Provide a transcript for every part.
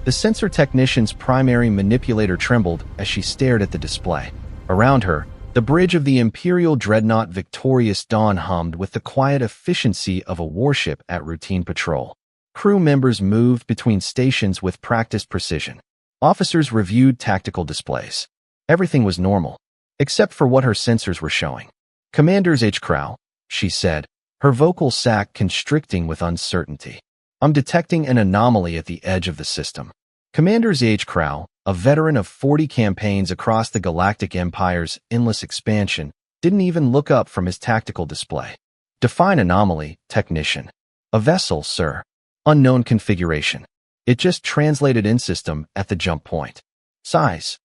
The sensor technician's primary manipulator trembled as she stared at the display. Around her, the bridge of the Imperial dreadnought Victorious Dawn hummed with the quiet efficiency of a warship at routine patrol. Crew members moved between stations with practiced precision. Officers reviewed tactical displays. Everything was normal, except for what her sensors were showing. "Commanders H. Crow," she said, her vocal sac constricting with uncertainty. "I'm detecting an anomaly at the edge of the system." Commander H. Crow, a veteran of 40 campaigns across the Galactic Empire's endless expansion, didn't even look up from his tactical display. "Define anomaly, technician." "A vessel, sir. Unknown configuration. It just translated in system at the jump point." "Size."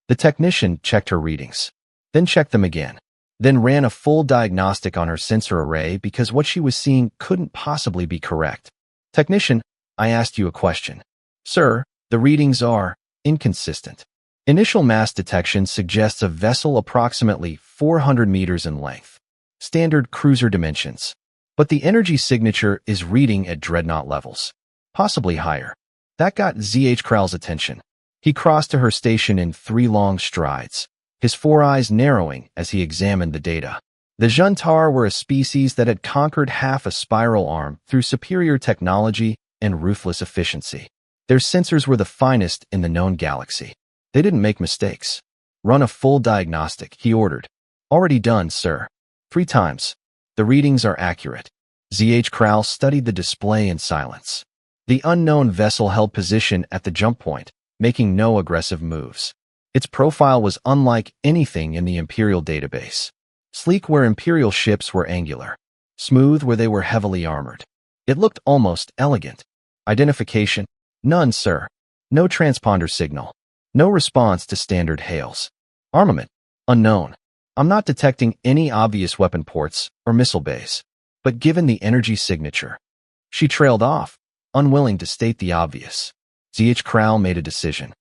The technician checked her readings, then checked them again, then ran a full diagnostic on her sensor array because what she was seeing couldn't possibly be correct. "Technician, I asked you a question." "Sir, the readings are inconsistent. Initial mass detection suggests a vessel approximately 400 meters in length. Standard cruiser dimensions. But the energy signature is reading at dreadnought levels. Possibly higher." That got ZH Kral's attention. He crossed to her station in 3 long strides, his 4 eyes narrowing as he examined the data. The Juntar were a species that had conquered half a spiral arm through superior technology and ruthless efficiency. Their sensors were the finest in the known galaxy. They didn't make mistakes. "Run a full diagnostic," he ordered. "Already done, sir. 3 times. The readings are accurate." ZH Kral studied the display in silence. The unknown vessel held position at the jump point, making no aggressive moves. Its profile was unlike anything in the Imperial database. Sleek where Imperial ships were angular. Smooth where they were heavily armored. It looked almost elegant. "Identification?" "None, sir. No transponder signal. No response to standard hails." "Armament?" "Unknown. I'm not detecting any obvious weapon ports or missile bays. But given the energy signature..." She trailed off, unwilling to state the obvious. ZH Kral made a decision.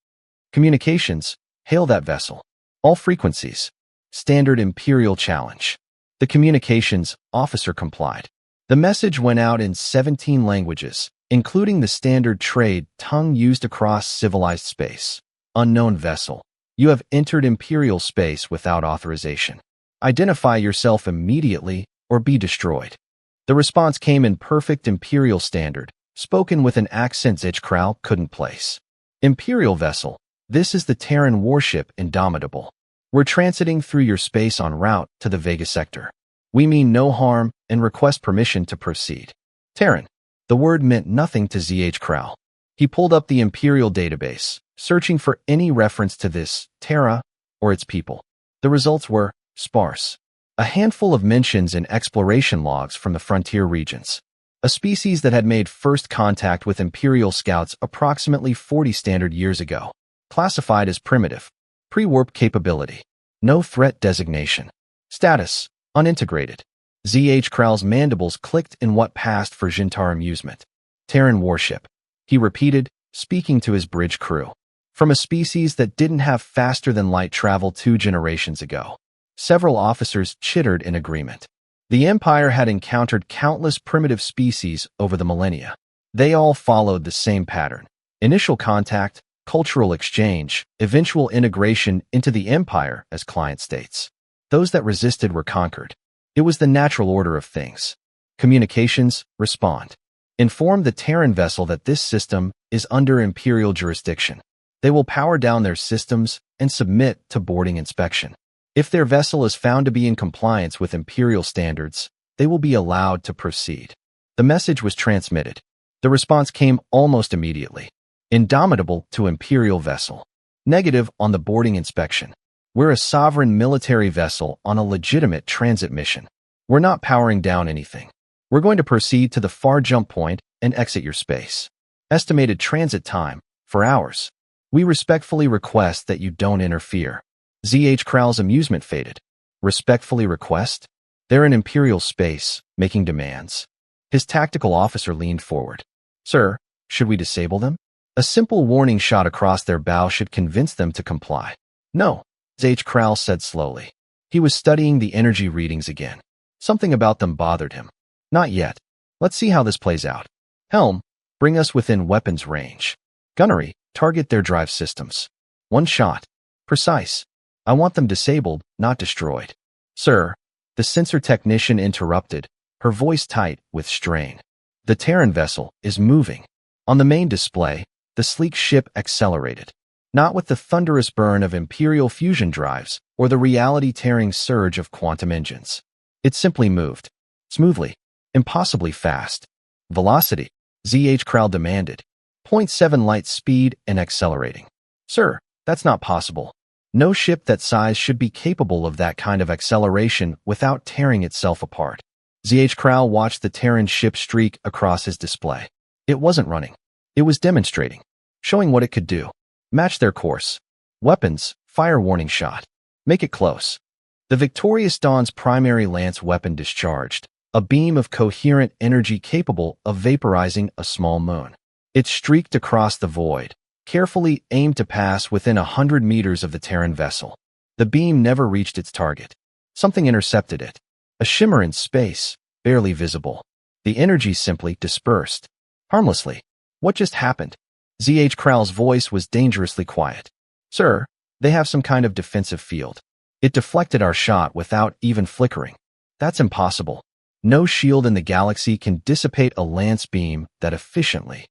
"Communications, hail that vessel. All frequencies. Standard Imperial challenge." The communications officer complied. The message went out in 17 languages, including the standard trade tongue used across civilized space. "Unknown vessel. You have entered Imperial space without authorization. Identify yourself immediately or be destroyed." The response came in perfect Imperial standard, spoken with an accent ZH Kral couldn't place. "Imperial vessel, this is the Terran warship Indomitable. We're transiting through your space en route to the Vega sector. We mean no harm and request permission to proceed." Terran. The word meant nothing to ZH Kral. He pulled up the Imperial database, searching for any reference to this Terra or its people. The results were sparse. A handful of mentions in exploration logs from the frontier regions. A species that had made first contact with Imperial scouts approximately 40 standard years ago. Classified as primitive. Pre-warp capability. No threat designation. Status: unintegrated. ZH Kral's mandibles clicked in what passed for Jintar amusement. "Terran warship," he repeated, speaking to his bridge crew. "From a species that didn't have faster-than-light travel 2 generations ago." Several officers chittered in agreement. The Empire had encountered countless primitive species over the millennia. They all followed the same pattern. Initial contact, cultural exchange, eventual integration into the Empire as client states. Those that resisted were conquered. It was the natural order of things. Communications, respond. Inform the Terran vessel that this system is under Imperial jurisdiction. They will power down their systems and submit to boarding inspection. If their vessel is found to be in compliance with Imperial standards, they will be allowed to proceed. The message was transmitted. The response came almost immediately. Indomitable to Imperial vessel. Negative on the boarding inspection. We're a sovereign military vessel on a legitimate transit mission. We're not powering down anything. We're going to proceed to the far jump point and exit your space. Estimated transit time, 4 hours. We respectfully request that you don't interfere. ZH Kral's amusement faded. Respectfully request? They're in Imperial space, making demands. His tactical officer leaned forward. "Sir, should we disable them?" A simple warning shot across their bow should convince them to comply. "No," ZH Kral said slowly. He was studying the energy readings again. Something about them bothered him. "Not yet. Let's see how this plays out. Helm, bring us within weapons range." "Gunnery, Target their drive systems. One shot. Precise. I want them disabled, not destroyed. Sir, the sensor technician interrupted, her voice tight with strain. The Terran vessel is moving. On the main display, the sleek ship accelerated. Not with the thunderous burn of Imperial fusion drives or the reality-tearing surge of quantum engines. It simply moved. Smoothly. Impossibly fast. Velocity, ZH Kral demanded. 0.7 light speed and accelerating. Sir, that's not possible. No ship that size should be capable of that kind of acceleration without tearing itself apart. ZH Kral watched the Terran ship streak across his display. It wasn't running. It was demonstrating. Showing what it could do. Match their course. Weapons, fire warning shot. Make it close. The Victorious Dawn's primary lance weapon discharged, a beam of coherent energy capable of vaporizing a small moon. It streaked across the void, carefully aimed to pass within 100 meters of the Terran vessel. The beam never reached its target. Something intercepted it. A shimmer in space, barely visible. The energy simply dispersed. Harmlessly. What just happened? ZH Kral's voice was dangerously quiet. Sir, they have some kind of defensive field. It deflected our shot without even flickering. That's impossible. No shield in the galaxy can dissipate a lance beam that efficiently.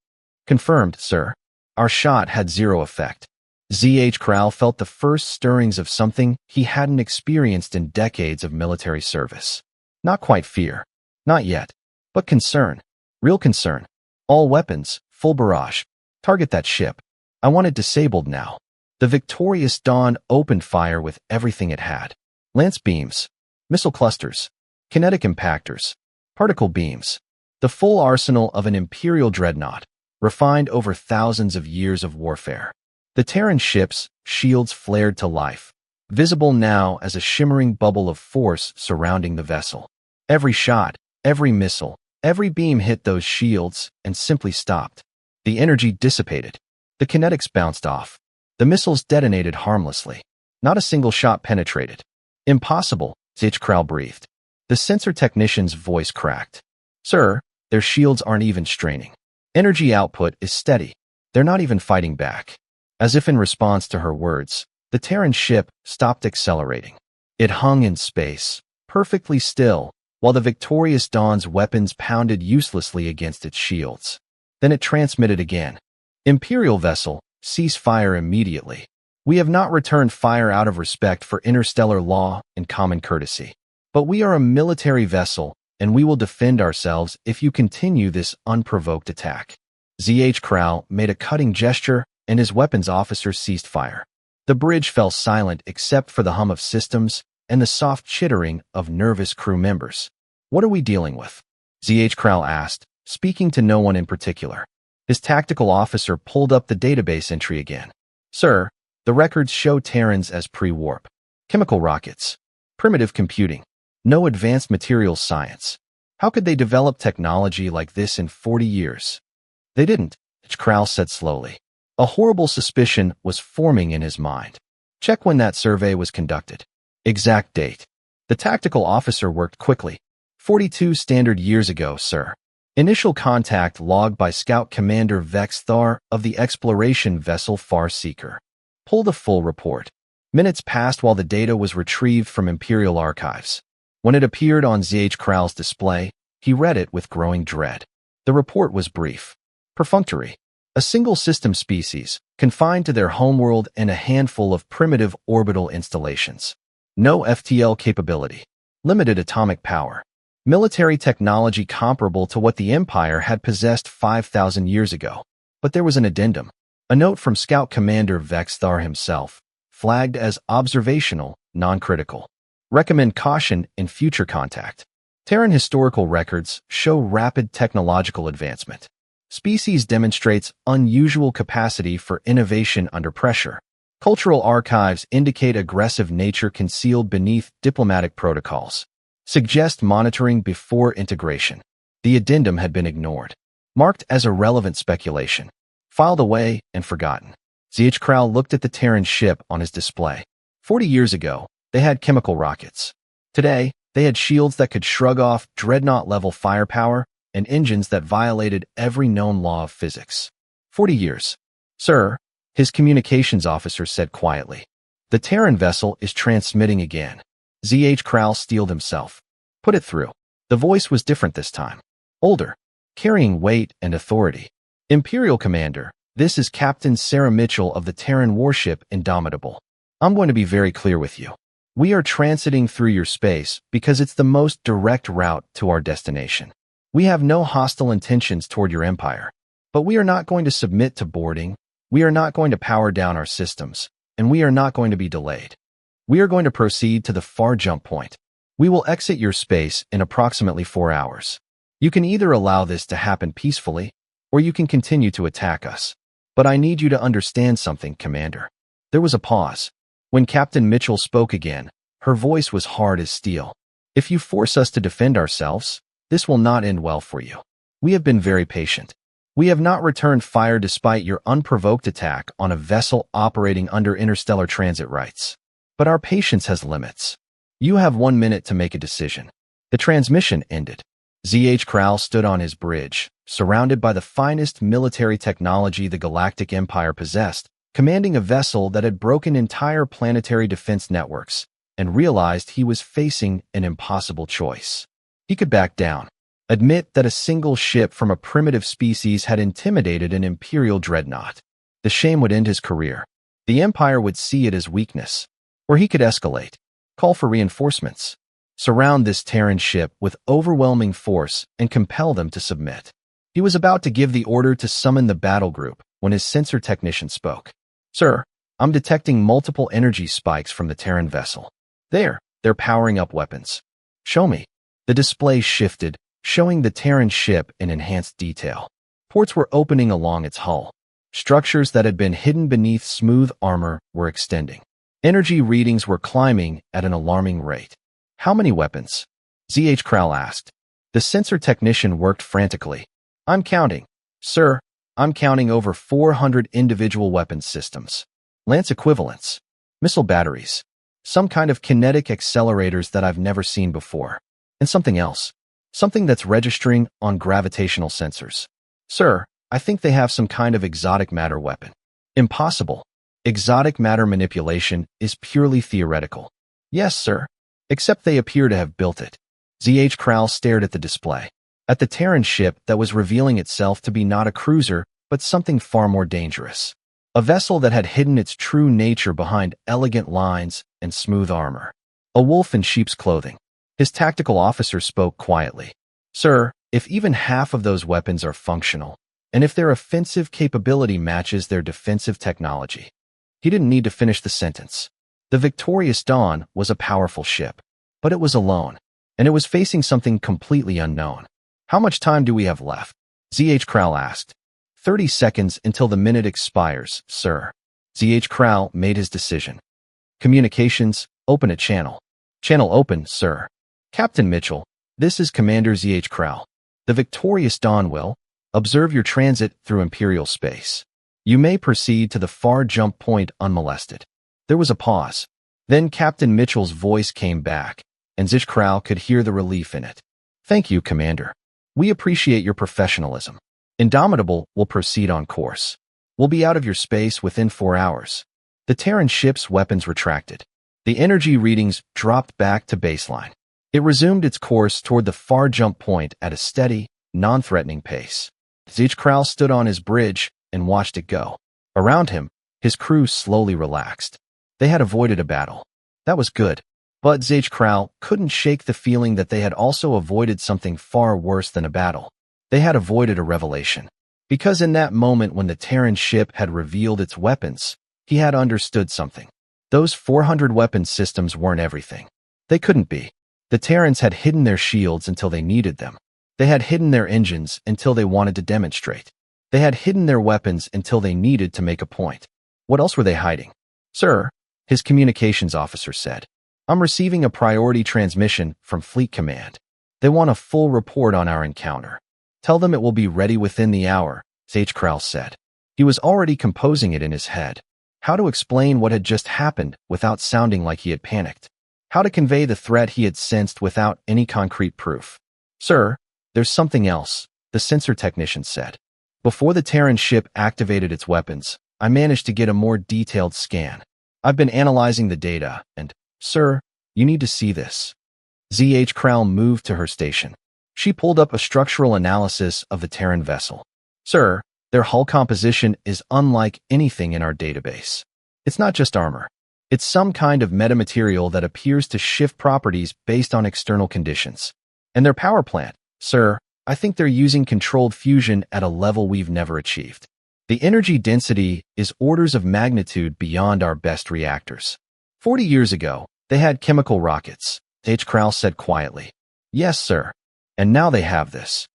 Confirmed, sir. Our shot had zero effect. ZH Kral felt the first stirrings of something he hadn't experienced in decades of military service. Not quite fear. Not yet. But concern. Real concern. All weapons, full barrage. Target that ship. I want it disabled now. The Victorious Dawn opened fire with everything it had. Lance beams, missile clusters, kinetic impactors, particle beams. The full arsenal of an Imperial dreadnought, refined over thousands of years of warfare. The Terran ship's shields flared to life, visible now as a shimmering bubble of force surrounding the vessel. Every shot, every missile, every beam hit those shields and simply stopped. The energy dissipated. The kinetics bounced off. The missiles detonated harmlessly. Not a single shot penetrated. Impossible, ZH Kral breathed. The sensor technician's voice cracked. Sir, their shields aren't even straining. Energy output is steady. They're not even fighting back. As if in response to her words, the Terran ship stopped accelerating. It hung in space, perfectly still, while the Victorious Dawn's weapons pounded uselessly against its shields. Then it transmitted again. Imperial vessel, cease fire immediately. We have not returned fire out of respect for interstellar law and common courtesy. But we are a military vessel, and we will defend ourselves if you continue this unprovoked attack. ZH Kral made a cutting gesture, and his weapons officer ceased fire. The bridge fell silent except for the hum of systems and the soft chittering of nervous crew members. What are we dealing with? ZH Kral asked, speaking to no one in particular. His tactical officer pulled up the database entry again. Sir, the records show Terrans as pre-warp. Chemical rockets. Primitive computing. No advanced materials science. How could they develop technology like this in 40 years? They didn't, Kral said slowly. A horrible suspicion was forming in his mind. Check when that survey was conducted. Exact date. The tactical officer worked quickly. 42 standard years ago, sir. Initial contact logged by Scout Commander Vex Thar of the exploration vessel Farseeker. Pull the full report. Minutes passed while the data was retrieved from Imperial archives. When it appeared on ZH Kral's display, he read it with growing dread. The report was brief. Perfunctory. A single system species, confined to their homeworld and a handful of primitive orbital installations. No FTL capability. Limited atomic power. Military technology comparable to what the Empire had possessed 5,000 years ago. But there was an addendum. A note from Scout Commander Vex Thar himself, flagged as observational, non-critical. Recommend caution in future contact. Terran historical records show rapid technological advancement. Species demonstrates unusual capacity for innovation under pressure. Cultural archives indicate aggressive nature concealed beneath diplomatic protocols. Suggest monitoring before integration. The addendum had been ignored. Marked as irrelevant speculation. Filed away and forgotten. ZH Kral looked at the Terran ship on his display. 40 years ago, they had chemical rockets. Today, they had shields that could shrug off dreadnought-level firepower and engines that violated every known law of physics. 40 years. Sir, His communications officer said quietly. The Terran vessel is transmitting again. ZH Krall steeled himself. Put it through. The voice was different this time. Older, carrying weight and authority. Imperial Commander, this is Captain Sarah Mitchell of the Terran warship Indomitable. I'm going to be very clear with you. We are transiting through your space because it's the most direct route to our destination. We have no hostile intentions toward your empire. But we are not going to submit to boarding, we are not going to power down our systems, and we are not going to be delayed. We are going to proceed to the far jump point. We will exit your space in approximately 4 hours. You can either allow this to happen peacefully, or you can continue to attack us. But I need you to understand something, Commander. There was a pause. When Captain Mitchell spoke again, her voice was hard as steel. If you force us to defend ourselves, this will not end well for you. We have been very patient. We have not returned fire despite your unprovoked attack on a vessel operating under interstellar transit rights. But our patience has limits. You have 1 minute to make a decision. The transmission ended. ZH Krall stood on his bridge, surrounded by the finest military technology the Galactic Empire possessed, commanding a vessel that had broken entire planetary defense networks, and realized he was facing an impossible choice. He could back down, admit that a single ship from a primitive species had intimidated an Imperial dreadnought. The shame would end his career. The Empire would see it as weakness. Or he could escalate, call for reinforcements, surround this Terran ship with overwhelming force and compel them to submit. He was about to give the order to summon the battle group when his sensor technician spoke. Sir, I'm detecting multiple energy spikes from the Terran vessel. They're powering up weapons. Show me. The display shifted, showing the Terran ship in enhanced detail. Ports were opening along its hull. Structures that had been hidden beneath smooth armor were extending. Energy readings were climbing at an alarming rate. How many weapons? ZH Krall asked. The sensor technician worked frantically. I'm counting. Sir, I'm counting over 400 individual weapons systems. Lance equivalents. Missile batteries. Some kind of kinetic accelerators that I've never seen before. And something else. Something that's registering on gravitational sensors. Sir, I think they have some kind of exotic matter weapon. Impossible. Exotic matter manipulation is purely theoretical. Yes, sir. Except they appear to have built it. ZH Krall stared at the display. At the Terran ship that was revealing itself to be not a cruiser, but something far more dangerous. A vessel that had hidden its true nature behind elegant lines and smooth armor. A wolf in sheep's clothing. His tactical officer spoke quietly. Sir, if even half of those weapons are functional, and if their offensive capability matches their defensive technology. He didn't need to finish the sentence. The Victorious Dawn was a powerful ship, but it was alone, and it was facing something completely unknown. How much time do we have left? ZH Krall asked. 30 seconds until the minute expires, sir. ZH Krall made his decision. Communications, open a channel. Channel open, sir. Captain Mitchell, this is Commander ZH Krall. The Victorious Dawn will observe your transit through Imperial space. You may proceed to the far jump point unmolested. There was a pause. Then Captain Mitchell's voice came back, and ZH Krall could hear the relief in it. Thank you, Commander. We appreciate your professionalism. Indomitable will proceed on course. We'll be out of your space within 4 hours. The Terran ship's weapons retracted. The energy readings dropped back to baseline. It resumed its course toward the far jump point at a steady, non-threatening pace. ZH Krall stood on his bridge and watched it go. Around him, his crew slowly relaxed. They had avoided a battle. That was good. But ZH Krall couldn't shake the feeling that they had also avoided something far worse than a battle. They had avoided a revelation. Because in that moment when the Terran ship had revealed its weapons, he had understood something. Those 400 weapon systems weren't everything. They couldn't be. The Terrans had hidden their shields until they needed them. They had hidden their engines until they wanted to demonstrate. They had hidden their weapons until they needed to make a point. What else were they hiding? Sir, his communications officer said. I'm receiving a priority transmission from Fleet Command. They want a full report on our encounter. Tell them it will be ready within the hour, ZH Krall said. He was already composing it in his head. How to explain what had just happened without sounding like he had panicked. How to convey the threat he had sensed without any concrete proof. Sir, there's something else, the sensor technician said. Before the Terran ship activated its weapons, I managed to get a more detailed scan. I've been analyzing the data, and, sir, you need to see this. ZH Krell moved to her station. She pulled up a structural analysis of the Terran vessel. Sir, their hull composition is unlike anything in our database. It's not just armor. It's some kind of metamaterial that appears to shift properties based on external conditions. And their power plant, sir, I think they're using controlled fusion at a level we've never achieved. The energy density is orders of magnitude beyond our best reactors. 40 years ago, they had chemical rockets, H. Krell said quietly. Yes, sir. And now they have this.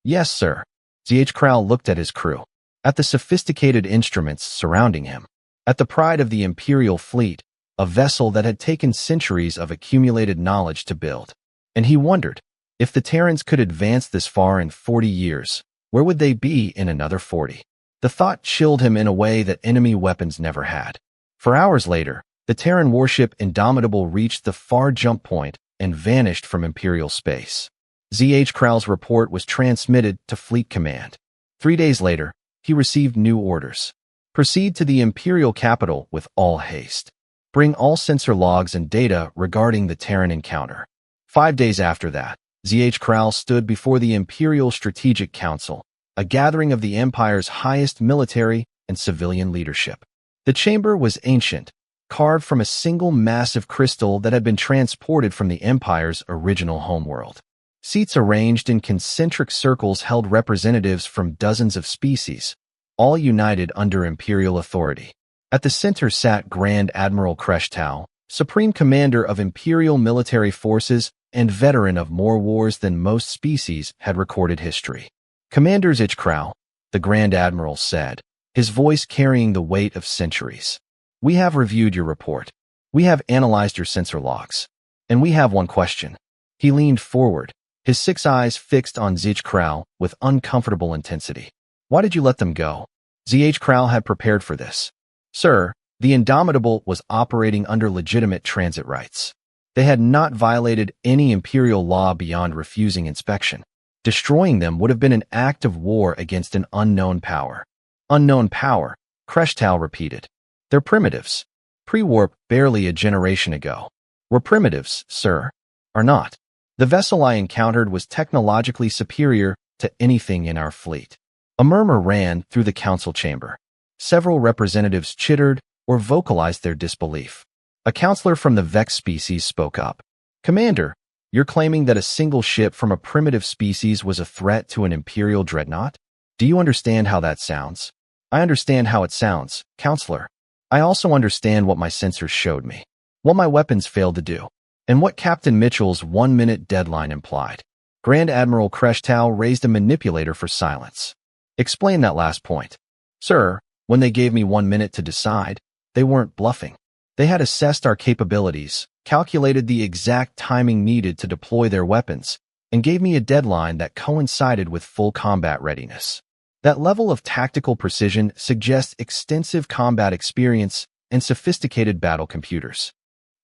Yes, sir. ZH Krell looked at his crew, at the sophisticated instruments surrounding him, at the pride of the Imperial fleet, a vessel that had taken centuries of accumulated knowledge to build. And he wondered, if the Terrans could advance this far in 40 years, where would they be in another 40? The thought chilled him in a way that enemy weapons never had. For hours later, the Terran warship Indomitable reached the far jump point and vanished from Imperial space. ZH Krell's report was transmitted to Fleet Command. 3 days later, he received new orders. Proceed to the Imperial capital with all haste. Bring all sensor logs and data regarding the Terran encounter. 5 days after that, ZH Krell stood before the Imperial Strategic Council, a gathering of the Empire's highest military and civilian leadership. The chamber was ancient, carved from a single massive crystal that had been transported from the Empire's original homeworld. Seats arranged in concentric circles held representatives from dozens of species, all united under Imperial authority. At the center sat Grand Admiral Kreshtal, Supreme Commander of Imperial military forces and veteran of more wars than most species had recorded history. Commander ZH Krell, the Grand Admiral said, his voice carrying the weight of centuries. We have reviewed your report. We have analyzed your sensor logs. And we have one question. He leaned forward, his 6 eyes fixed on ZH Krell with uncomfortable intensity. Why did you let them go? ZH Krell had prepared for this. Sir, the Indomitable was operating under legitimate transit rights. They had not violated any Imperial law beyond refusing inspection. Destroying them would have been an act of war against an unknown power. Unknown power, Kreshtal repeated. They're primitives. Pre-warp barely a generation ago. We're primitives, sir. Are not. The vessel I encountered was technologically superior to anything in our fleet. A murmur ran through the council chamber. Several representatives chittered or vocalized their disbelief. A counselor from the Vex species spoke up. Commander, you're claiming that a single ship from a primitive species was a threat to an Imperial dreadnought? Do you understand how that sounds? I understand how it sounds, Counselor. I also understand what my sensors showed me, what my weapons failed to do, and what Captain Mitchell's 1-minute deadline implied. Grand Admiral Kreshtal raised a manipulator for silence. Explain that last point. Sir, when they gave me 1 minute to decide, they weren't bluffing. They had assessed our capabilities, calculated the exact timing needed to deploy their weapons, and gave me a deadline that coincided with full combat readiness. That level of tactical precision suggests extensive combat experience and sophisticated battle computers.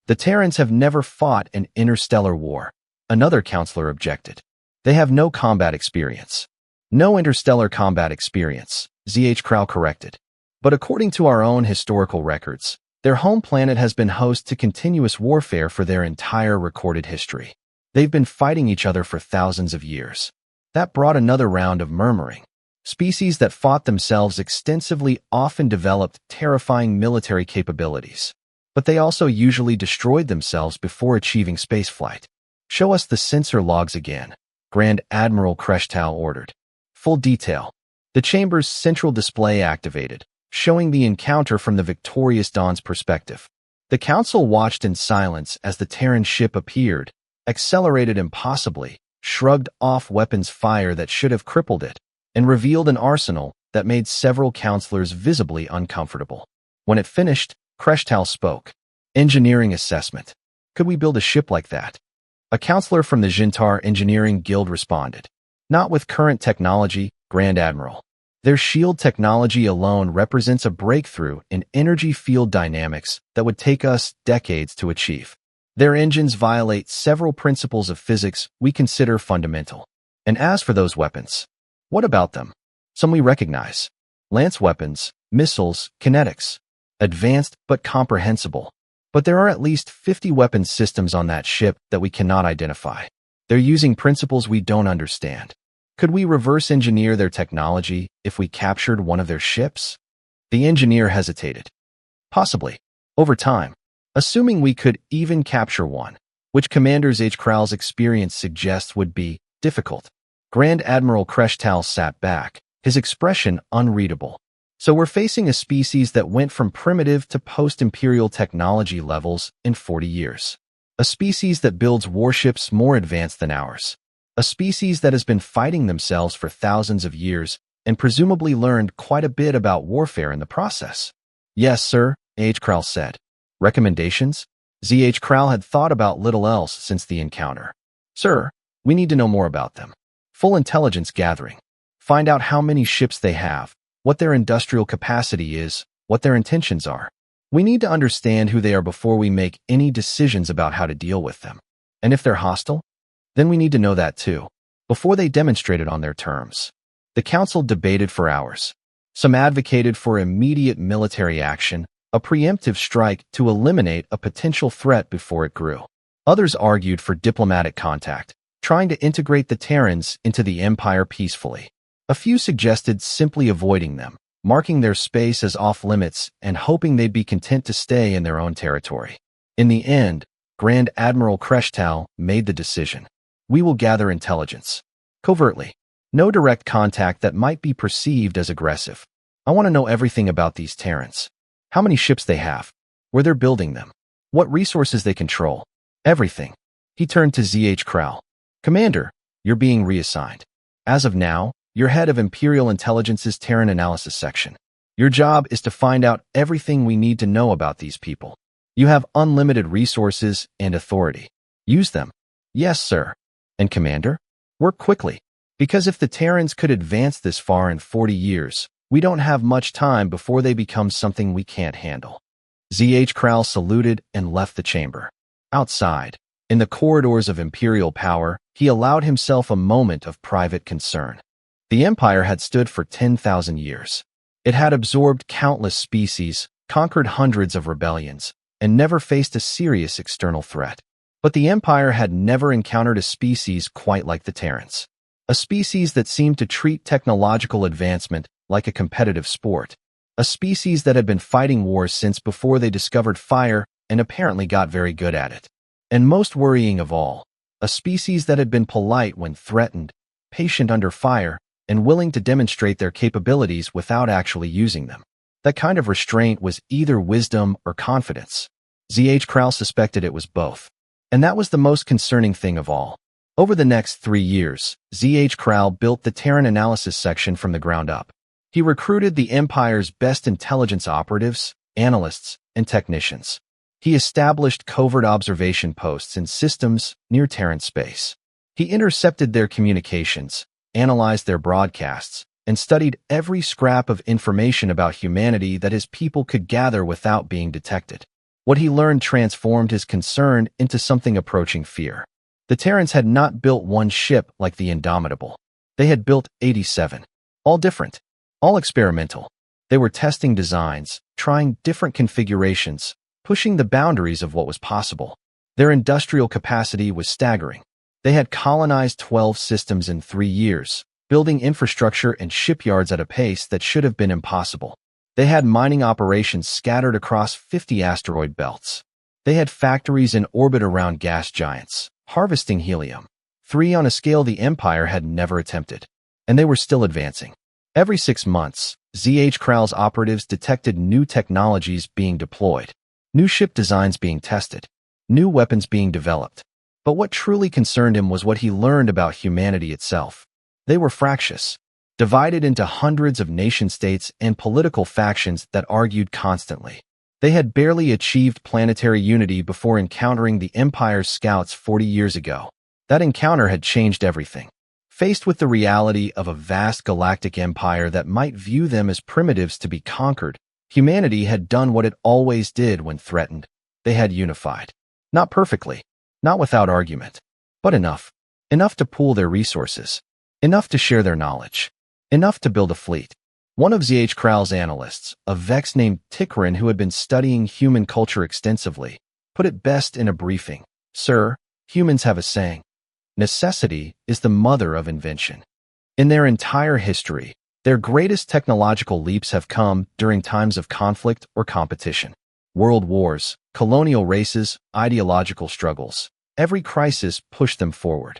The Terrans have never fought an interstellar war, another counselor objected. They have no combat experience. No interstellar combat experience, ZH Krell corrected. But according to our own historical records, their home planet has been host to continuous warfare for their entire recorded history. They've been fighting each other for thousands of years. That brought another round of murmuring. Species that fought themselves extensively often developed terrifying military capabilities. But they also usually destroyed themselves before achieving spaceflight. Show us the sensor logs again, Grand Admiral Kreshtal ordered. Full detail. The chamber's central display activated, showing the encounter from the victorious Dawn's perspective. The council watched in silence as the Terran ship appeared, accelerated impossibly, shrugged off weapons fire that should have crippled it, and revealed an arsenal that made several counselors visibly uncomfortable. When it finished, Kreshtal spoke. Engineering assessment. Could we build a ship like that? A counselor from the Jintar Engineering Guild responded. Not with current technology, Grand Admiral. Their shield technology alone represents a breakthrough in energy field dynamics that would take us decades to achieve. Their engines violate several principles of physics we consider fundamental. And as for those weapons, what about them? Some we recognize. Lance weapons, missiles, kinetics. Advanced but comprehensible. But there are at least 50 weapons systems on that ship that we cannot identify. They're using principles we don't understand. Could we reverse engineer their technology if we captured one of their ships? The engineer hesitated. Possibly. Over time. Assuming we could even capture one, which Commander Kral's experience suggests would be difficult. Grand Admiral Kreshtal sat back, his expression unreadable. So we're facing a species that went from primitive to post-imperial technology levels in 40 years. A species that builds warships more advanced than ours. A species that has been fighting themselves for thousands of years and presumably learned quite a bit about warfare in the process. Yes, sir, Kral said. Recommendations? Kral had thought about little else since the encounter. Sir, we need to know more about them. Full intelligence gathering. Find out how many ships they have, what their industrial capacity is, what their intentions are. We need to understand who they are before we make any decisions about how to deal with them. And if they're hostile, then we need to know that too, before they demonstrate it on their terms. The council debated for hours. Some advocated for immediate military action, a preemptive strike to eliminate a potential threat before it grew. Others argued for diplomatic contact, trying to integrate the Terrans into the Empire peacefully. A few suggested simply avoiding them, marking their space as off-limits and hoping they'd be content to stay in their own territory. In the end, Grand Admiral Kreshtal made the decision. We will gather intelligence. Covertly. No direct contact that might be perceived as aggressive. I want to know everything about these Terrans. How many ships they have, where they're building them, what resources they control. Everything. He turned to Kral. Commander, you're being reassigned. As of now, you're head of Imperial Intelligence's Terran Analysis Section. Your job is to find out everything we need to know about these people. You have unlimited resources and authority. Use them. Yes, sir. And Commander, work quickly. Because if the Terrans could advance this far in 40 years, we don't have much time before they become something we can't handle. Kral saluted and left the chamber. Outside, in the corridors of Imperial power, he allowed himself a moment of private concern. The Empire had stood for 10,000 years. It had absorbed countless species, conquered hundreds of rebellions, and never faced a serious external threat. But the Empire had never encountered a species quite like the Terrans. A species that seemed to treat technological advancement like a competitive sport. A species that had been fighting wars since before they discovered fire and apparently got very good at it. And most worrying of all, a species that had been polite when threatened, patient under fire, and willing to demonstrate their capabilities without actually using them. That kind of restraint was either wisdom or confidence. Kral suspected it was both. And that was the most concerning thing of all. Over the next 3 years, Kral built the Terran Analysis Section from the ground up. He recruited the Empire's best intelligence operatives, analysts, and technicians. He established covert observation posts and systems near Terran space. He intercepted their communications, analyzed their broadcasts, and studied every scrap of information about humanity that his people could gather without being detected. What he learned transformed his concern into something approaching fear. The Terrans had not built one ship like the Indomitable. They had built 87. All different. All experimental. They were testing designs, trying different configurations, pushing the boundaries of what was possible. Their industrial capacity was staggering. They had colonized 12 systems in 3 years, building infrastructure and shipyards at a pace that should have been impossible. They had mining operations scattered across 50 asteroid belts. They had factories in orbit around gas giants, harvesting helium. 3 on a scale the Empire had never attempted. And they were still advancing. Every 6 months, Kral's operatives detected new technologies being deployed, new ship designs being tested, new weapons being developed. But what truly concerned him was what he learned about humanity itself. They were fractious, divided into hundreds of nation-states and political factions that argued constantly. They had barely achieved planetary unity before encountering the Empire's scouts 40 years ago. That encounter had changed everything. Faced with the reality of a vast galactic empire that might view them as primitives to be conquered, humanity had done what it always did when threatened. They had unified. Not perfectly, not without argument, but enough. Enough to pool their resources. Enough to share their knowledge. Enough to build a fleet. One of ZH Kral's analysts, a Vex named Tikrin who had been studying human culture extensively, put it best in a briefing. Sir, humans have a saying, necessity is the mother of invention. In their entire history, their greatest technological leaps have come during times of conflict or competition. World wars, colonial races, ideological struggles. Every crisis pushed them forward.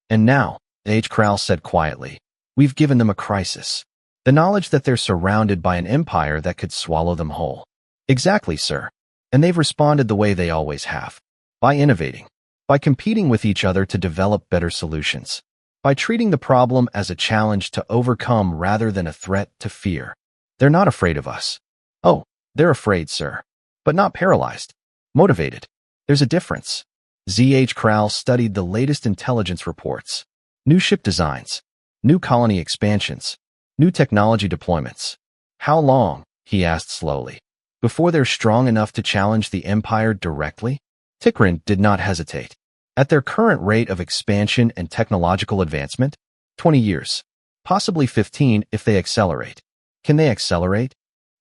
And now, H. Kral said quietly, we've given them a crisis. The knowledge that they're surrounded by an empire that could swallow them whole. Exactly, sir. And they've responded the way they always have. By innovating. By competing with each other to develop better solutions. By treating the problem as a challenge to overcome rather than a threat to fear. They're not afraid of us. Oh, they're afraid, sir. But not paralyzed. Motivated. There's a difference. ZH Kral studied the latest intelligence reports. New ship designs. New colony expansions. New technology deployments. How long, he asked slowly, before they're strong enough to challenge the empire directly? Tikrin did not hesitate. At their current rate of expansion and technological advancement, 20 years. Possibly 15 if they accelerate. Can they accelerate?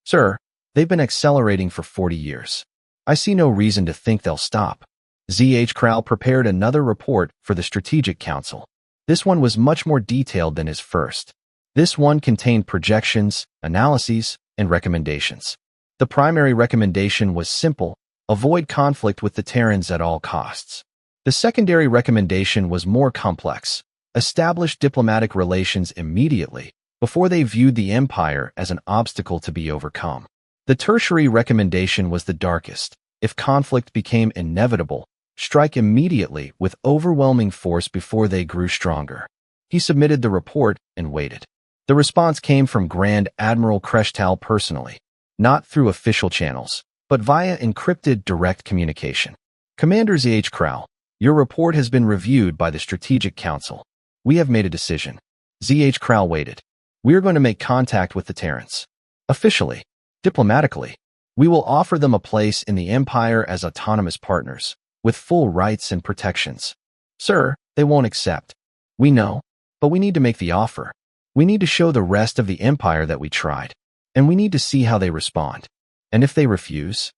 Sir, they've been accelerating for 40 years. I see no reason to think they'll stop. ZH Kral prepared another report for the Strategic Council. This one was much more detailed than his first. This one contained projections, analyses, and recommendations. The primary recommendation was simple: avoid conflict with the Terrans at all costs. The secondary recommendation was more complex: establish diplomatic relations immediately, before they viewed the empire as an obstacle to be overcome. The tertiary recommendation was the darkest: if conflict became inevitable, strike immediately with overwhelming force before they grew stronger. He submitted the report and waited. The response came from Grand Admiral Kreshtal personally, not through official channels, but via encrypted direct communication. Commander ZH Kral, your report has been reviewed by the Strategic Council. We have made a decision. ZH Kral waited. We are going to make contact with the Terrans. Officially, diplomatically, we will offer them a place in the Empire as autonomous partners, with full rights and protections. Sir, they won't accept. We know, but we need to make the offer. We need to show the rest of the Empire that we tried, and we need to see how they respond. And if they refuse,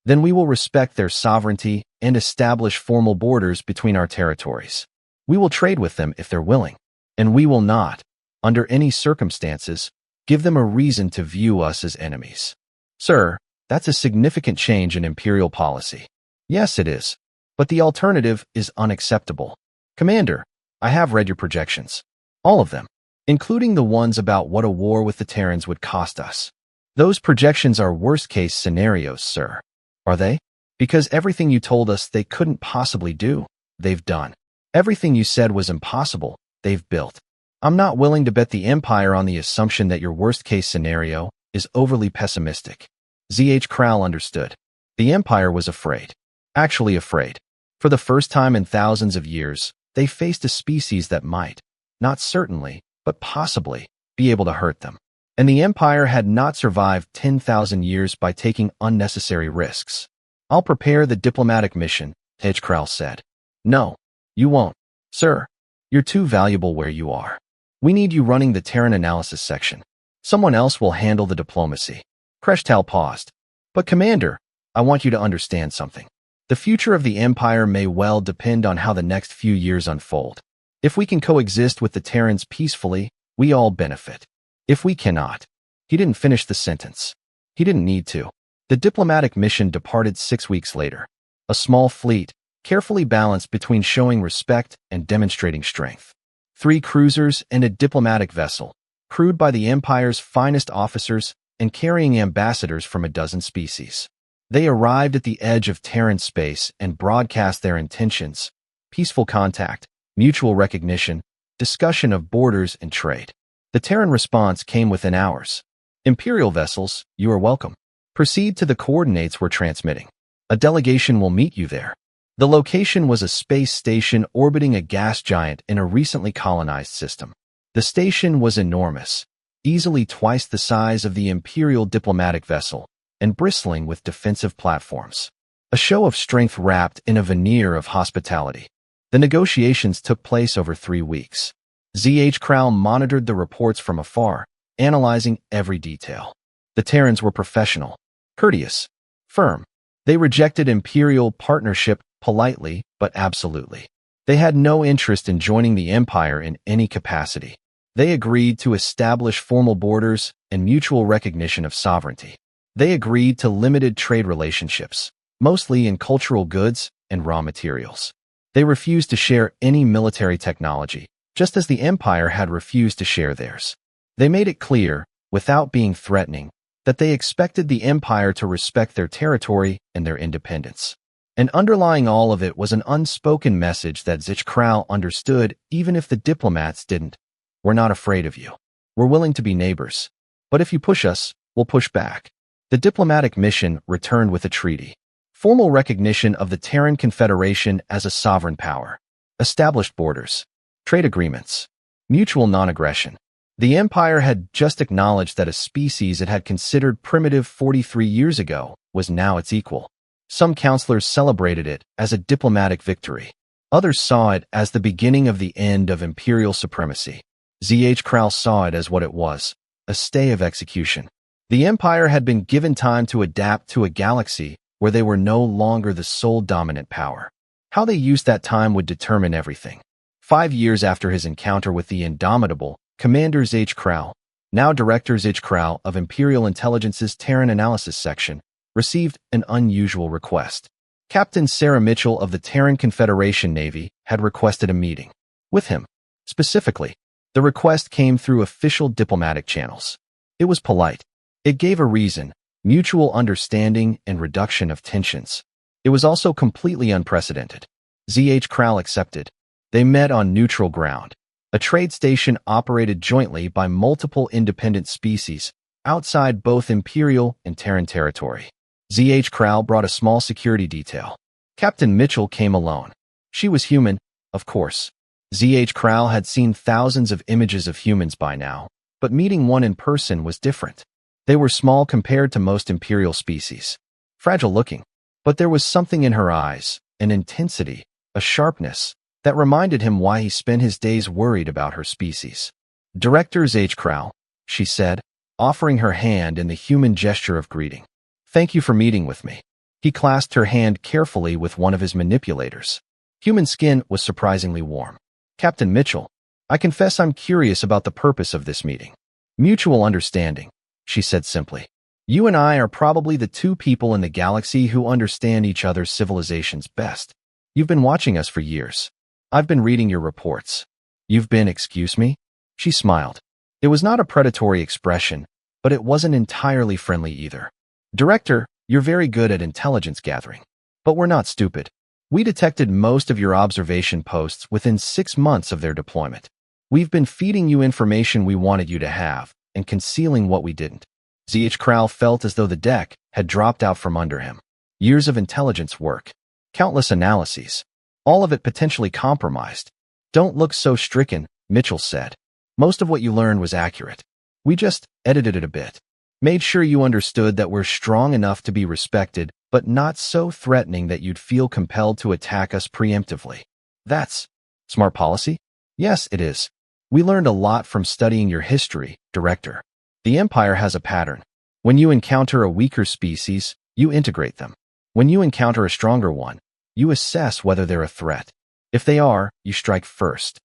then we will respect their sovereignty and establish formal borders between our territories. We will trade with them if they're willing, and we will not, under any circumstances, give them a reason to view us as enemies. Sir, that's a significant change in imperial policy. Yes, it is, but the alternative is unacceptable. Commander, I have read your projections. All of them, including the ones about what a war with the Terrans would cost us. Those projections are worst-case scenarios, sir. Are they? Because everything you told us they couldn't possibly do, they've done. Everything you said was impossible, they've built. I'm not willing to bet the Empire on the assumption that your worst-case scenario is overly pessimistic. ZH Kral understood. The Empire was afraid. Actually afraid. For the first time in thousands of years, they faced a species that might, not certainly, but possibly, be able to hurt them. And the Empire had not survived 10,000 years by taking unnecessary risks. I'll prepare the diplomatic mission, ZH Kral said. No, you won't. Sir, you're too valuable where you are. We need you running the Terran analysis section. Someone else will handle the diplomacy. Kreshtal paused. But Commander, I want you to understand something. The future of the Empire may well depend on how the next few years unfold. If we can coexist with the Terrans peacefully, we all benefit. If we cannot. He didn't finish the sentence. He didn't need to. The diplomatic mission departed 6 weeks later. A small fleet, carefully balanced between showing respect and demonstrating strength. 3 cruisers and a diplomatic vessel, crewed by the Empire's finest officers and carrying ambassadors from a dozen species. They arrived at the edge of Terran space and broadcast their intentions: peaceful contact, mutual recognition, discussion of borders and trade. The Terran response came within hours. Imperial vessels, you are welcome. Proceed to the coordinates we're transmitting. A delegation will meet you there. The location was a space station orbiting a gas giant in a recently colonized system. The station was enormous, easily twice the size of the Imperial diplomatic vessel, and bristling with defensive platforms. A show of strength wrapped in a veneer of hospitality. The negotiations took place over 3 weeks. ZH Kral monitored the reports from afar, analyzing every detail. The Terrans were professional, courteous, firm. They rejected imperial partnership politely but absolutely. They had no interest in joining the Empire in any capacity. They agreed to establish formal borders and mutual recognition of sovereignty. They agreed to limited trade relationships, mostly in cultural goods and raw materials. They refused to share any military technology, just as the Empire had refused to share theirs. They made it clear, without being threatening, that they expected the Empire to respect their territory and their independence. And underlying all of it was an unspoken message that HFY understood even if the diplomats didn't. We're not afraid of you. We're willing to be neighbors. But if you push us, we'll push back. The diplomatic mission returned with a treaty. Formal recognition of the Terran Confederation as a sovereign power. Established borders. Trade agreements. Mutual non-aggression. The Empire had just acknowledged that a species it had considered primitive 43 years ago was now its equal. Some counselors celebrated it as a diplomatic victory. Others saw it as the beginning of the end of imperial supremacy. HFY saw it as what it was, a stay of execution. The Empire had been given time to adapt to a galaxy where they were no longer the sole dominant power. How they used that time would determine everything. 5 years after his encounter with the indomitable Commander HFY, now Director HFY of Imperial Intelligence's Terran Analysis Section, received an unusual request. Captain Sarah Mitchell of the Terran Confederation Navy had requested a meeting with him. Specifically, the request came through official diplomatic channels. It was polite. It gave a reason, mutual understanding and reduction of tensions. It was also completely unprecedented. HFY accepted. They met on neutral ground, a trade station operated jointly by multiple independent species outside both Imperial and Terran territory. HFY brought a small security detail. Captain Mitchell came alone. She was human, of course. HFY had seen thousands of images of humans by now, but meeting one in person was different. They were small compared to most Imperial species. Fragile looking, but there was something in her eyes, an intensity, a sharpness, that reminded him why he spent his days worried about her species. Director HFY, she said, offering her hand in the human gesture of greeting. Thank you for meeting with me. He clasped her hand carefully with one of his manipulators. Human skin was surprisingly warm. Captain Mitchell, I confess I'm curious about the purpose of this meeting. Mutual understanding, she said simply. You and I are probably the two people in the galaxy who understand each other's civilizations best. You've been watching us for years. I've been reading your reports. You've been, excuse me? She smiled. It was not a predatory expression, but it wasn't entirely friendly either. Director, you're very good at intelligence gathering. But we're not stupid. We detected most of your observation posts within 6 months of their deployment. We've been feeding you information we wanted you to have, and concealing what we didn't. HFY felt as though the deck had dropped out from under him. Years of intelligence work. Countless analyses. All of it potentially compromised. Don't look so stricken, Mitchell said. Most of what you learned was accurate. We just edited it a bit. Made sure you understood that we're strong enough to be respected, but not so threatening that you'd feel compelled to attack us preemptively. That's smart policy? Yes, it is. We learned a lot from studying your history, Director. The Empire has a pattern. When you encounter a weaker species, you integrate them. When you encounter a stronger one, you assess whether they're a threat. If they are, you strike first.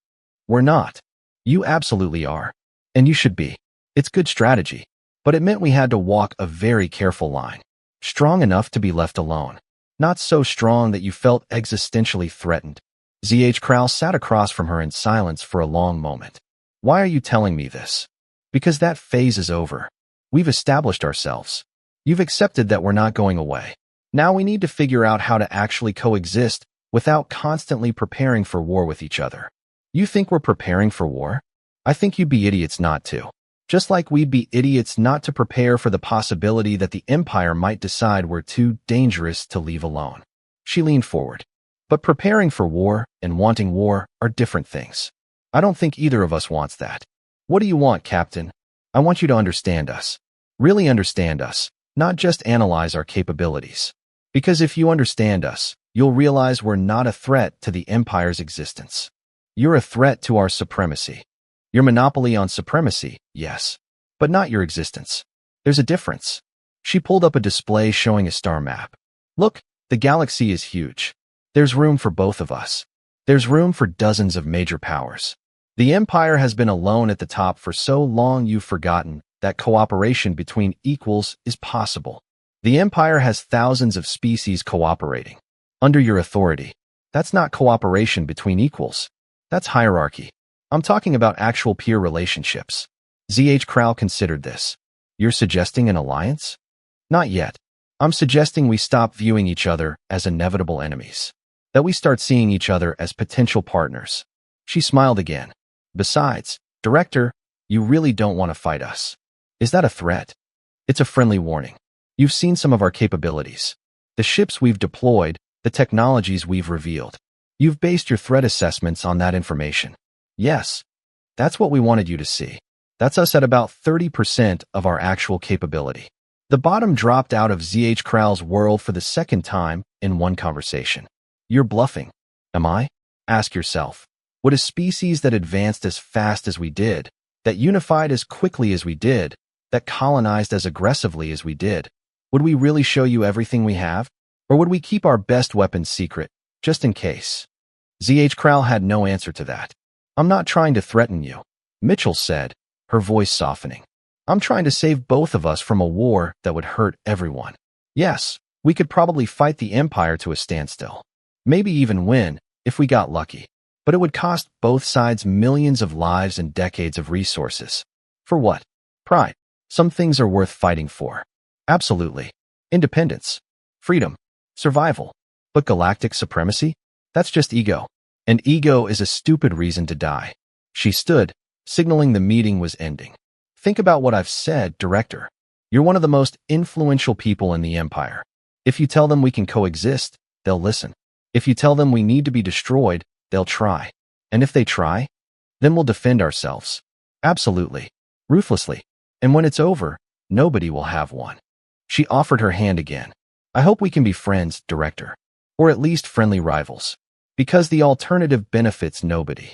We're not. You absolutely are. And you should be. It's good strategy. But it meant we had to walk a very careful line. Strong enough to be left alone. Not so strong that you felt existentially threatened. HFY sat across from her in silence for a long moment. Why are you telling me this? Because that phase is over. We've established ourselves. You've accepted that we're not going away. Now we need to figure out how to actually coexist without constantly preparing for war with each other. You think we're preparing for war? I think you'd be idiots not to. Just like we'd be idiots not to prepare for the possibility that the Empire might decide we're too dangerous to leave alone. She leaned forward. But preparing for war and wanting war are different things. I don't think either of us wants that. What do you want, Captain? I want you to understand us. Really understand us, not just analyze our capabilities. Because if you understand us, you'll realize we're not a threat to the Empire's existence. You're a threat to our supremacy. Your monopoly on supremacy, yes. but not your existence. There's a difference. She pulled up a display showing a star map. Look, the galaxy is huge. There's room for both of us. There's room for dozens of major powers. The Empire has been alone at the top for so long you've forgotten that cooperation between equals is possible. The Empire has thousands of species cooperating under your authority. That's not cooperation between equals. That's hierarchy. I'm talking about actual peer relationships. ZH Krall considered this. You're suggesting an alliance? Not yet. I'm suggesting we stop viewing each other as inevitable enemies. That we start seeing each other as potential partners. She smiled again. Besides, Director, you really don't want to fight us. Is that a threat? It's a friendly warning. You've seen some of our capabilities. The ships we've deployed, the technologies we've revealed. You've based your threat assessments on that information. Yes, that's what we wanted you to see. That's us at about 30% of our actual capability. The bottom dropped out of ZH Krall's world for the second time in one conversation. You're bluffing. Am I? Ask yourself. Would a species that advanced as fast as we did, that unified as quickly as we did, that colonized as aggressively as we did, would we really show you everything we have? Or would we keep our best weapons secret, just in case? ZH Krall had no answer to that. I'm not trying to threaten you, Mitchell said, her voice softening. I'm trying to save both of us from a war that would hurt everyone. Yes, we could probably fight the Empire to a standstill. Maybe even win, if we got lucky. But it would cost both sides millions of lives and decades of resources. For what? Pride. Some things are worth fighting for. Absolutely. Independence. Freedom. Survival. But galactic supremacy? That's just ego. And ego is a stupid reason to die. She stood, signaling the meeting was ending. Think about what I've said, Director. You're one of the most influential people in the Empire. If you tell them we can coexist, they'll listen. If you tell them we need to be destroyed, they'll try. And if they try, then we'll defend ourselves. Absolutely. Ruthlessly. And when it's over, nobody will have one. She offered her hand again. I hope we can be friends, Director. Or at least friendly rivals. Because the alternative benefits nobody.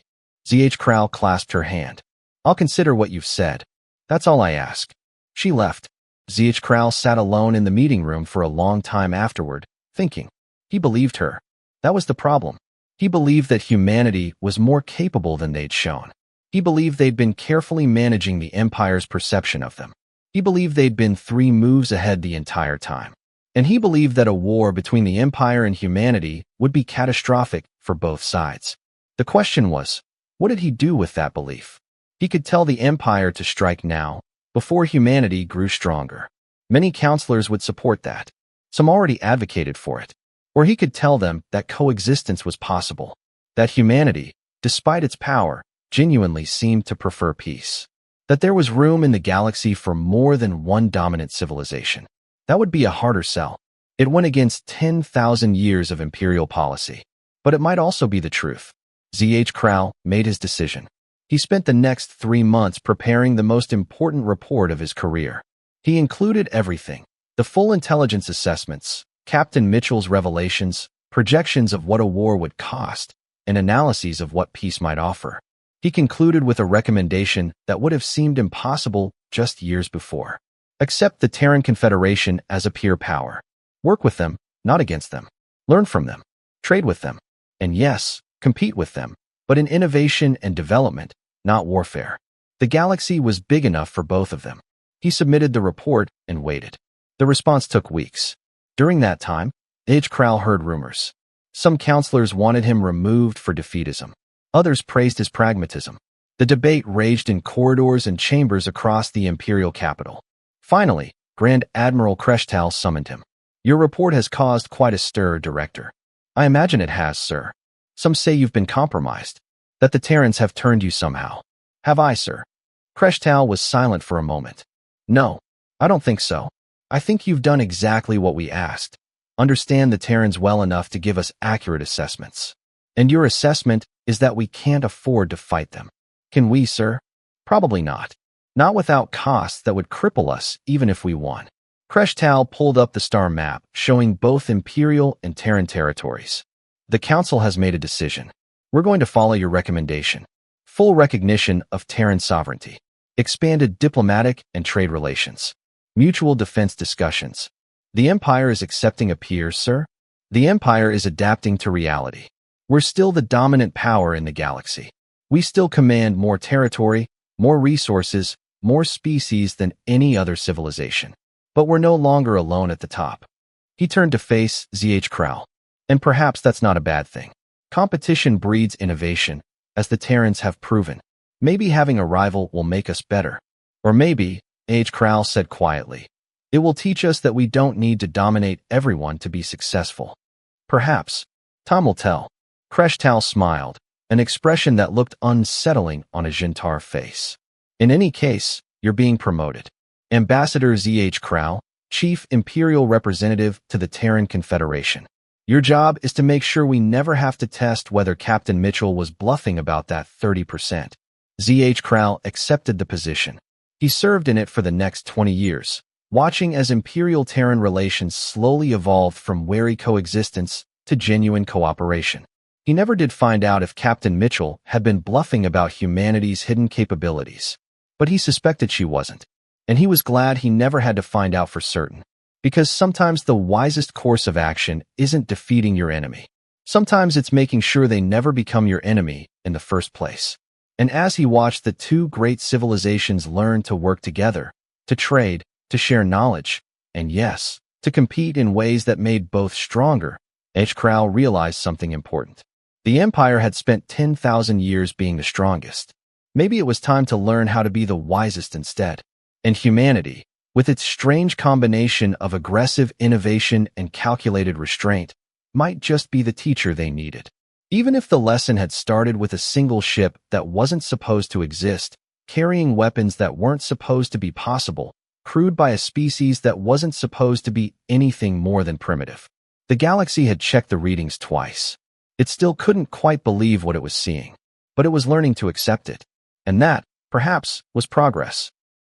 ZH Krall clasped her hand. I'll consider what you've said. That's all I ask. She left. ZH Krall sat alone in the meeting room for a long time afterward, thinking. He believed her. That was the problem. He believed that humanity was more capable than they'd shown. He believed they'd been carefully managing the Empire's perception of them. He believed they'd been 3 moves ahead the entire time. And he believed that a war between the Empire and humanity would be catastrophic for both sides. The question was, what did he do with that belief? He could tell the Empire to strike now, before humanity grew stronger. Many counselors would support that. Some already advocated for it. Or he could tell them that coexistence was possible, that humanity, despite its power, genuinely seemed to prefer peace, that there was room in the galaxy for more than one dominant civilization. That would be a harder sell. It went against 10,000 years of imperial policy. But it might also be the truth. ZH Krall made his decision. He spent the next 3 months preparing the most important report of his career. He included everything: the full intelligence assessments, Captain Mitchell's revelations, projections of what a war would cost, and analyses of what peace might offer. He concluded with a recommendation that would have seemed impossible just years before. Accept the Terran Confederation as a peer power. Work with them, not against them. Learn from them. Trade with them. And yes, compete with them, but in innovation and development, not warfare. The galaxy was big enough for both of them. He submitted the report and waited. The response took weeks. During that time, H. Krall heard rumors. Some counselors wanted him removed for defeatism. Others praised his pragmatism. The debate raged in corridors and chambers across the imperial capital. Finally, Grand Admiral Kreshtal summoned him. Your report has caused quite a stir, Director. I imagine it has, sir. Some say you've been compromised, that the Terrans have turned you somehow. Have I, sir? Kreshtal was silent for a moment. No, I don't think so. I think you've done exactly what we asked. Understand the Terrans well enough to give us accurate assessments. And your assessment is that we can't afford to fight them. Can we, sir? Probably not. Not without costs that would cripple us even if we won. Kreshtal pulled up the star map, showing both Imperial and Terran territories. The Council has made a decision. We're going to follow your recommendation. Full recognition of Terran sovereignty. expanded diplomatic and trade relations, mutual defense discussions. The Empire is accepting a peer, sir? The Empire is adapting to reality. We're still the dominant power in the galaxy. We still command more territory, more resources, more species than any other civilization. But we're no longer alone at the top. He turned to face ZH Crow. And perhaps that's not a bad thing. Competition breeds innovation, as the Terrans have proven. Maybe having a rival will make us better. Or maybe, H. Crow said quietly, it will teach us that we don't need to dominate everyone to be successful. Perhaps. Time will tell. Kreshtal smiled, an expression that looked unsettling on a Jintar face. In any case, you're being promoted. Ambassador ZH Crow, Chief Imperial Representative to the Terran Confederation. Your job is to make sure we never have to test whether Captain Mitchell was bluffing about that 30%. ZH Crow accepted the position. He served in it for the next 20 years, watching as Imperial-Terran relations slowly evolved from wary coexistence to genuine cooperation. He never did find out if Captain Mitchell had been bluffing about humanity's hidden capabilities, but he suspected she wasn't, and he was glad he never had to find out for certain, because sometimes the wisest course of action isn't defeating your enemy. Sometimes it's making sure they never become your enemy in the first place. And as he watched the two great civilizations learn to work together, to trade, to share knowledge, and yes, to compete in ways that made both stronger, H. Crow realized something important. The Empire had spent 10,000 years being the strongest. Maybe it was time to learn how to be the wisest instead. And humanity, with its strange combination of aggressive innovation and calculated restraint, might just be the teacher they needed. Even if the lesson had started with a single ship that wasn't supposed to exist, carrying weapons that weren't supposed to be possible, crewed by a species that wasn't supposed to be anything more than primitive. The galaxy had checked the readings twice. It still couldn't quite believe what it was seeing, but it was learning to accept it. And that, perhaps, was progress.